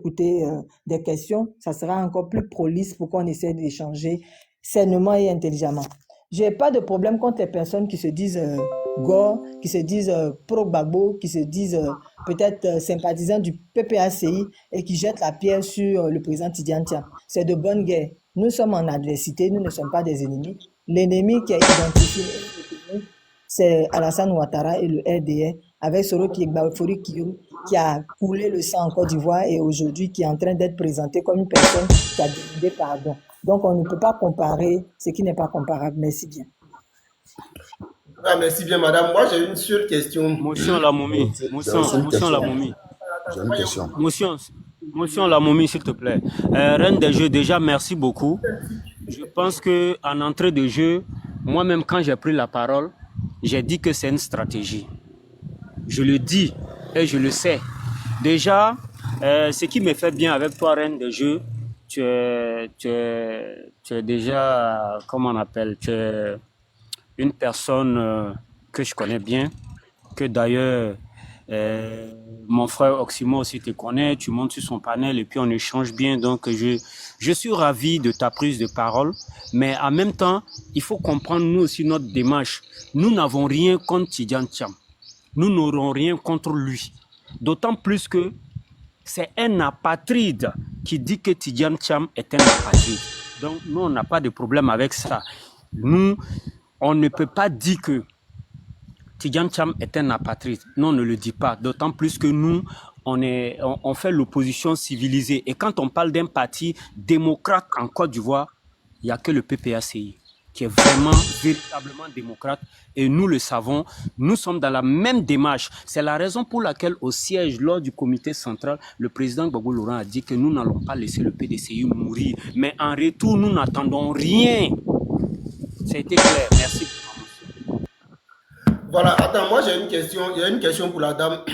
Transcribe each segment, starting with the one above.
écouter des questions, ça sera encore plus prolixe pour qu'on essaie d'échanger sainement et intelligemment. J'ai pas de problème contre les personnes qui se disent Gore, qui se disent pro-Gbagbo, qui se disent peut-être sympathisants du PPACI et qui jettent la pierre sur le président Tidjane Thiam. C'est de bonne guerre. Nous sommes en adversité, nous ne sommes pas des ennemis. L'ennemi qui est identifié, c'est Alassane Ouattara et le RDR, avec Soroki Gbagbo qui a coulé le sang en Côte d'Ivoire et aujourd'hui qui est en train d'être présenté comme une personne qui a demandé pardon. Donc on ne peut pas comparer ce qui n'est pas comparable. Merci bien. Ah, merci bien, madame. Moi, j'ai une seule question. Motion la momie. Motion la momie. J'ai une question. Motion la momie, s'il te plaît. Reine des Jeux, déjà, merci beaucoup. Je pense qu'en entrée de jeu, moi-même, quand j'ai pris la parole, j'ai dit que c'est une stratégie. Je le dis et je le sais. Déjà, ce qui me fait bien avec toi, Reine des Jeux, tu es déjà, comment on appelle, tu es une personne que je connais bien, que d'ailleurs mon frère Oximo aussi te connaît, tu montes sur son panel et puis on échange bien. Donc je suis ravi de ta prise de parole, mais en même temps, il faut comprendre nous aussi notre démarche. Nous n'avons rien contre Tidjane Thiam. Nous n'aurons rien contre lui. D'autant plus que c'est un apatride qui dit que Tidjane Thiam est un apatride. Donc nous, on n'a pas de problème avec ça. Nous, on ne peut pas dire que Tidjane Thiam est un apatride. Non, on ne le dit pas. D'autant plus que nous, on fait l'opposition civilisée. Et quand on parle d'un parti démocrate en Côte d'Ivoire, il n'y a que le PPACI qui est vraiment, véritablement démocrate. Et nous le savons, nous sommes dans la même démarche. C'est la raison pour laquelle au siège, lors du comité central, le président Gbagbo Laurent a dit que nous n'allons pas laisser le PDCI mourir. Mais en retour, nous n'attendons rien. Ça a été clair. Merci. Voilà, attends, moi j'ai une question. Il y a une question pour la dame.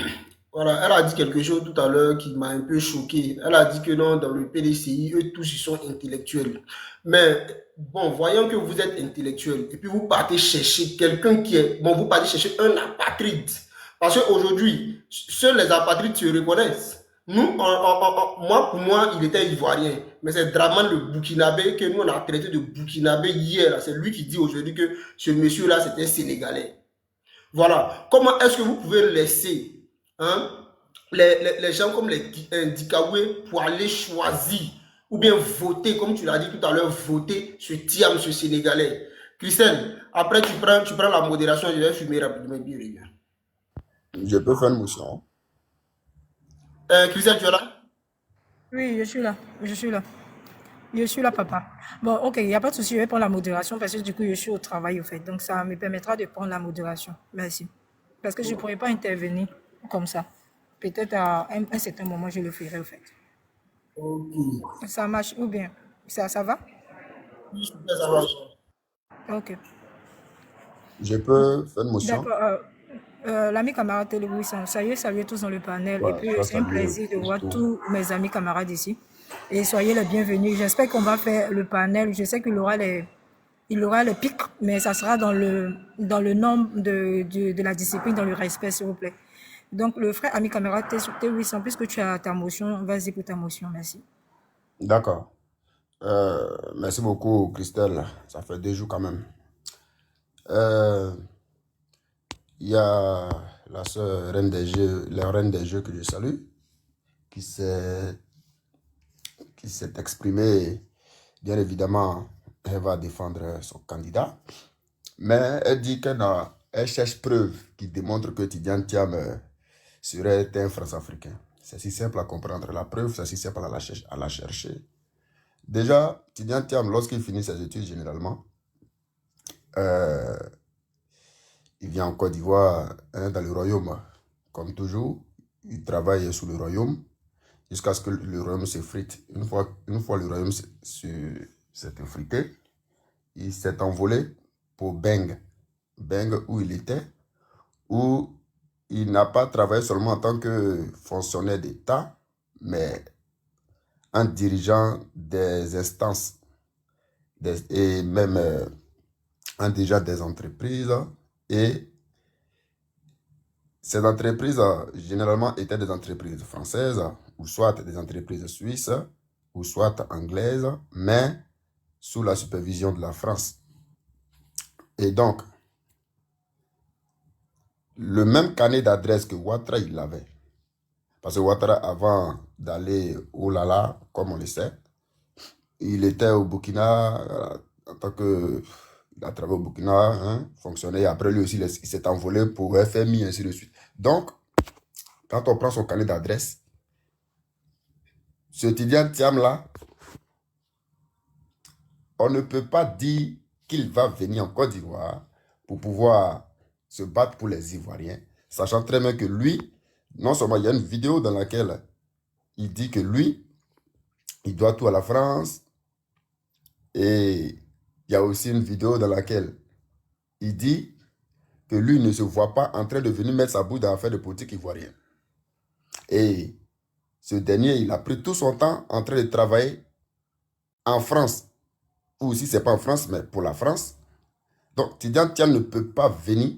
Voilà, elle a dit quelque chose tout à l'heure qui m'a un peu choqué. Elle a dit que non, dans le PDCI, eux tous ils sont intellectuels. Mais bon, voyons que vous êtes intellectuel et puis vous partez chercher quelqu'un qui est. Bon, vous partez chercher un apatride. Parce qu'aujourd'hui, seuls les apatrides se reconnaissent. Nous, moi, pour moi, il était ivoirien. Mais c'est Draman le Burkinabé que nous on a traité de Burkinabé hier. C'est lui qui dit aujourd'hui que ce monsieur-là c'était sénégalais. Voilà. Comment est-ce que vous pouvez laisser les gens comme les Dikaoué pour aller choisir ou bien voter, comme tu l'as dit tout à l'heure, voter ce Thiam, ce Sénégalais? Christelle, après tu prends la modération, je vais fumer rapidement. Je peux faire une motion. Christelle, tu es là? Oui, je suis là. Je suis là, papa. Bon, ok, il n'y a pas de souci, je vais prendre la modération parce que du coup, je suis au travail, au fait. Donc, ça me permettra de prendre la modération. Merci. Parce que je ne pourrais pas intervenir comme ça. Peut-être à un certain moment, je le ferai, au fait. Ok. Ça marche ou bien? Ça va? Oui, ça va. Ok. Je peux faire une motion. D'accord. L'ami camarade Télé Wilson, saluez tous dans le panel. Voilà, Et puis, c'est un plaisir de voir tous mes amis camarades ici. Et soyez les bienvenus. J'espère qu'on va faire le panel. Je sais qu'il aura les pics, mais ça sera dans le nombre de la discipline, dans le respect, s'il vous plaît. Donc, le frère ami camarade Télé Wilson, puisque tu as ta motion, vas-y pour ta motion. Merci. D'accord. Merci beaucoup, Christelle. Ça fait 2 jours quand même. Il y a la sœur Reine des Jeux, la Reine des Jeux que je salue, qui s'est exprimée. Bien évidemment, elle va défendre son candidat. Mais elle dit qu'elle cherche preuve qui démontre que Tidjane Thiam serait un France-Africain. C'est si simple à comprendre. La preuve, c'est si simple à la chercher. Déjà, Tidjane Thiam, lorsqu'il finit ses études, généralement, il vient en Côte d'Ivoire, dans le royaume. Comme toujours, il travaille sous le royaume jusqu'à ce que le royaume s'effrite. Une fois le royaume s'est effrité, il s'est envolé pour Beng. Beng, où il était, où il n'a pas travaillé seulement en tant que fonctionnaire d'État, mais en dirigeant des instances et même en dirigeant des entreprises. Et ces entreprises, généralement, étaient des entreprises françaises ou soit des entreprises suisses, ou soit anglaises, mais sous la supervision de la France. Et donc, le même carnet d'adresse que Ouattara, il l'avait. Parce que Ouattara, avant d'aller au Lala, comme on le sait, il était au Burkina en tant que... Il a travaillé au Burkina, hein, fonctionné. Après, lui aussi, il s'est envolé pour FMI, ainsi de suite. Donc, quand on prend son carnet d'adresse, ce Tidiane Thiam-là, on ne peut pas dire qu'il va venir en Côte d'Ivoire pour pouvoir se battre pour les Ivoiriens, sachant très bien que lui, non seulement il y a une vidéo dans laquelle il dit que lui, il doit tout à la France, et il y a aussi une vidéo dans laquelle il dit que lui ne se voit pas en train de venir mettre sa bouche dans l'affaire de politique ivoirienne. Et ce dernier, il a pris tout son temps en train de travailler en France, ou si ce n'est pas en France, mais pour la France. Donc, Tidiane Thiam ne peut pas venir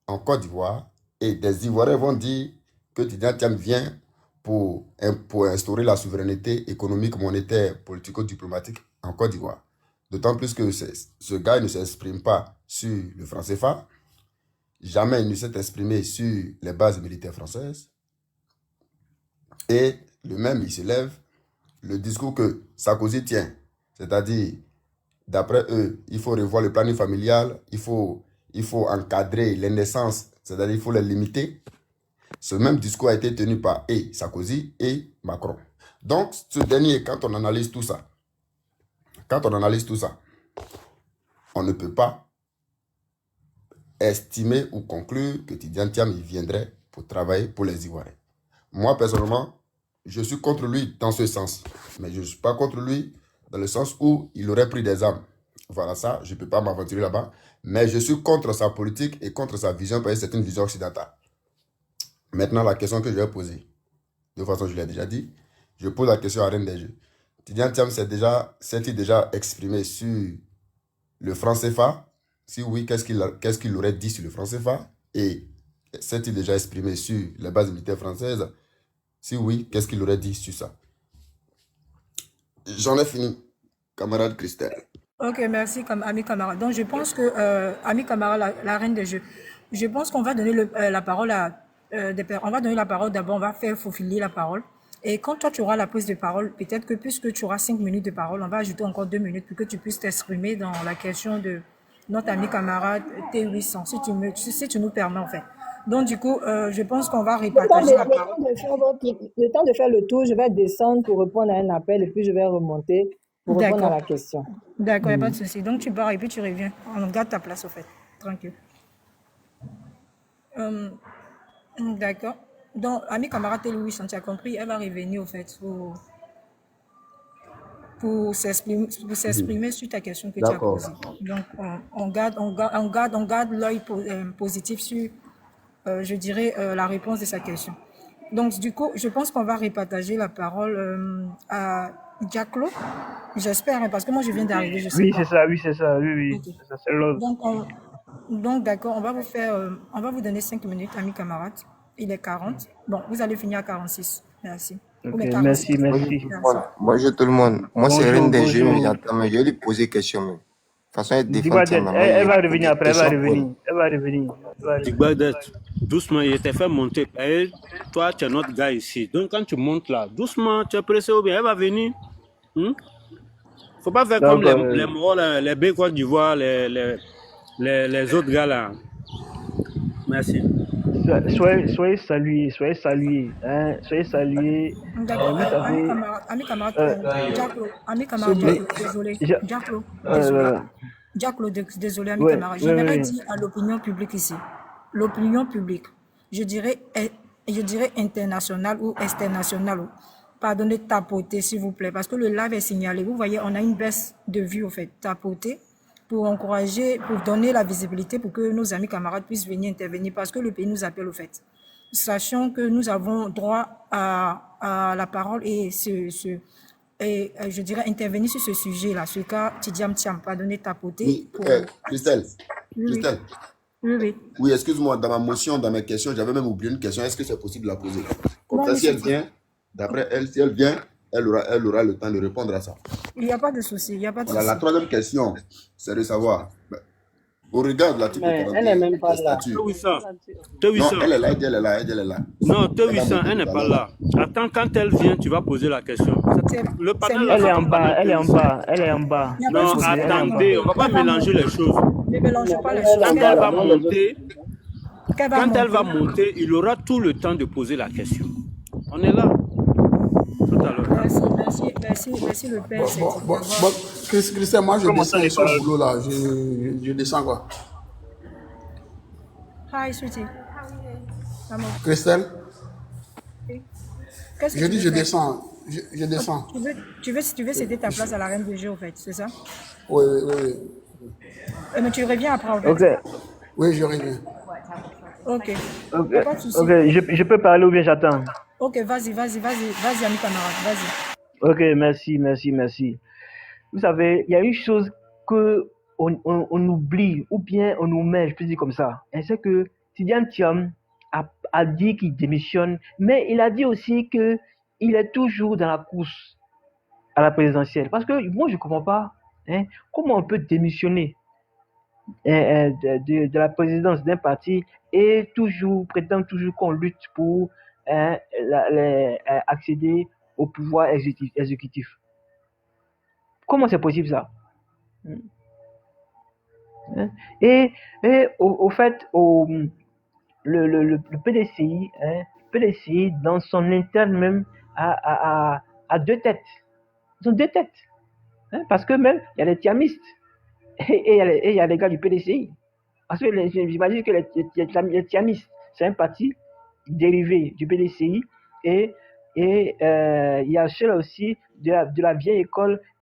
en Côte d'Ivoire et des Ivoiriens vont dire que Tidiane Thiam vient pour instaurer la souveraineté économique, monétaire, politico-diplomatique en Côte d'Ivoire. D'autant plus que ce gars ne s'exprime pas sur le franc CFA, jamais il ne s'est exprimé sur les bases militaires françaises. Et le même, il se lève, le discours que Sarkozy tient, c'est-à-dire, d'après eux, il faut revoir le planning familial, il faut encadrer les naissances, c'est-à-dire il faut les limiter. Ce même discours a été tenu par Sarkozy et Macron. Donc, ce dernier, quand on analyse tout ça, on ne peut pas estimer ou conclure que Tidiane Thiam viendrait pour travailler pour les Ivoiriens. Moi, personnellement, je suis contre lui dans ce sens. Mais je ne suis pas contre lui dans le sens où il aurait pris des armes. Voilà ça, je ne peux pas m'aventurer là-bas. Mais je suis contre sa politique et contre sa vision parce que c'est une vision occidentale. Maintenant, la question que je vais poser, de toute façon, je l'ai déjà dit, je pose la question à Reine des Jeux. Tidiane Thiam s'est-il déjà exprimé sur le franc CFA? Si oui, qu'est-ce qu'il aurait dit sur le franc CFA? Et s'est-il déjà exprimé sur les bases militaires françaises? Si oui, qu'est-ce qu'il aurait dit sur ça? J'en ai fini, camarade Christelle. Ok, merci, ami camarade. Donc, je pense que, ami camarade, la reine des jeux, je pense qu'on va donner la parole à on va donner la parole d'abord, on va faire faufiler la parole. Et quand toi, tu auras la prise de parole, peut-être que puisque tu auras 5 minutes de parole, on va ajouter encore 2 minutes pour que tu puisses t'exprimer dans la question de notre ami camarade T800, si tu nous permets, en fait. Donc, du coup, je pense qu'on va répartager la parole. Le temps de faire le tour, je vais descendre pour répondre à un appel et puis je vais remonter pour répondre à la question. D'accord, il n'y a pas de souci. Donc, tu pars et puis tu reviens. On garde ta place, au fait. Tranquille. D'accord. Donc, ami camarade Louis, tu as compris, elle va revenir, au fait, pour s'exprimer sur ta question que tu as posée. Donc, on garde l'œil positif sur, je dirais, la réponse de sa question. Donc, du coup, je pense qu'on va repartager la parole à Diaclo. J'espère, hein, parce que moi, je viens d'arriver. Oui, c'est ça. Okay. C'est ça, c'est l'autre. Donc, d'accord, on va vous donner 5 minutes, amis camarades. Il est 40. Bon, vous allez finir à 46. Merci. Okay, merci. Bonjour tout le monde. Moi, c'est Reine des Jeux, mais j'attends, je vais lui poser une question. De toute façon, elle va revenir après, elle va revenir. Doucement, il était fait monter. Et toi, tu es notre gars ici. Donc, quand tu montes là, doucement, tu es pressé ou bien, elle va venir. Faut pas faire comme les Moraux, les Bécois d'Ivoire, les autres gars là. Merci. Soyez salués. Hein, soyez salués. D'accord. Ami camarade, désolé. Diaclo, désolé, ami camarade. J'aimerais dire à l'opinion publique ici. L'opinion publique, je dirais internationale ou externationale. Pardonnez, tapoter, s'il vous plaît, parce que le live est signalé. Vous voyez, on a une baisse de vue, au fait. Tapoter pour encourager, pour donner la visibilité pour que nos amis camarades puissent venir intervenir, parce que le pays nous appelle, au fait. Sachant que nous avons droit à la parole et je dirais intervenir sur ce sujet-là, ce cas Tidiane Thiam, pardonnez, tapoter. Oui, Christelle. Oui, excuse-moi, dans ma motion, dans mes questions, j'avais même oublié une question. Est-ce que c'est possible de la poser? Comme ça, si elle vient, D'après elle, si elle vient, elle aura le temps de répondre à ça. Il n'y a pas de souci, il n'y a pas de Voilà, la souci. troisième question, c'est de savoir, au regard de l'article Mais elle n'est 41 même pas des là. statuts, T800, non, T800. elle est là, elle est là, elle est là. Non, Elle a T800, monté elle n'est tout à pas l'heure. là. Attends, quand elle vient, tu vas poser la question. C'est Le c'est panel, mieux. là, Elle c'est est en ton bas, panel elle est en T800. bas, elle est en bas. Il n'y a pas de Non, souci. Elle est en bas. attendez, on ne va pas Elle va mélanger les choses. Ne mélange pas les Elle est choses. en Quand bas elle là. va Moi, les autres. monter, Qu'elle va quand elle va monter. monter, il aura tout le temps de poser la question. On est là, tout à l'heure. Merci le père. C'est Christian, moi je Comment descends ça, les sur le paroles? boulot là. Je descends quoi. Hi, sweetie. Maman, Christelle, qu'est-ce que je tu dis veux je faire? descends. Je descends. Tu veux céder ta place à la reine de jeu, en fait, c'est ça? Oui, oui, oui. Mais tu reviens après, en fait. Ok, Oui, je reviens. Ok. ok, Il n'y a pas de souci. ok. Je peux parler ou bien j'attends? Ok, vas-y, ami camarade, vas-y. Ok, merci. Vous savez, il y a une chose que on oublie, ou bien on nous met, je peux dire comme ça. Et c'est que Tidiane Thiam a dit qu'il démissionne, mais il a dit aussi que il est toujours dans la course à la présidentielle. Parce que moi, je ne comprends pas comment on peut démissionner de la présidence d'un parti et prétendre toujours qu'on lutte pour accéder au pouvoir exécutif. Comment c'est possible ça? Hein? Et au fait, le PDCI, dans son interne même, a deux têtes. Ils ont deux têtes. Parce que même, il y a les tiamistes et il y a les gars du PDCI. Parce que j'imagine que les tiamistes, c'est un parti dérivé du PDCI et il y a ceux-là aussi de la vieille école